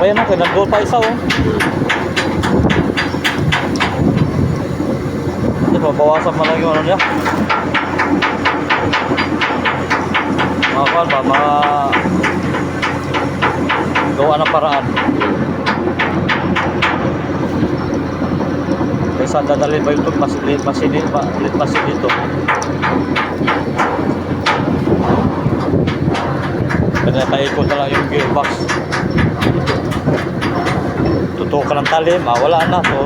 Ayan na, nandun pa isa oh. Ito, mabawasan mo lang yung ano niya. Mga ba, gawa ng paraan. Kaysa dadalhin ba ito, lead machine dito. Pinataikot na lang yung gearbox. Tutukan ng talim, wala na. So,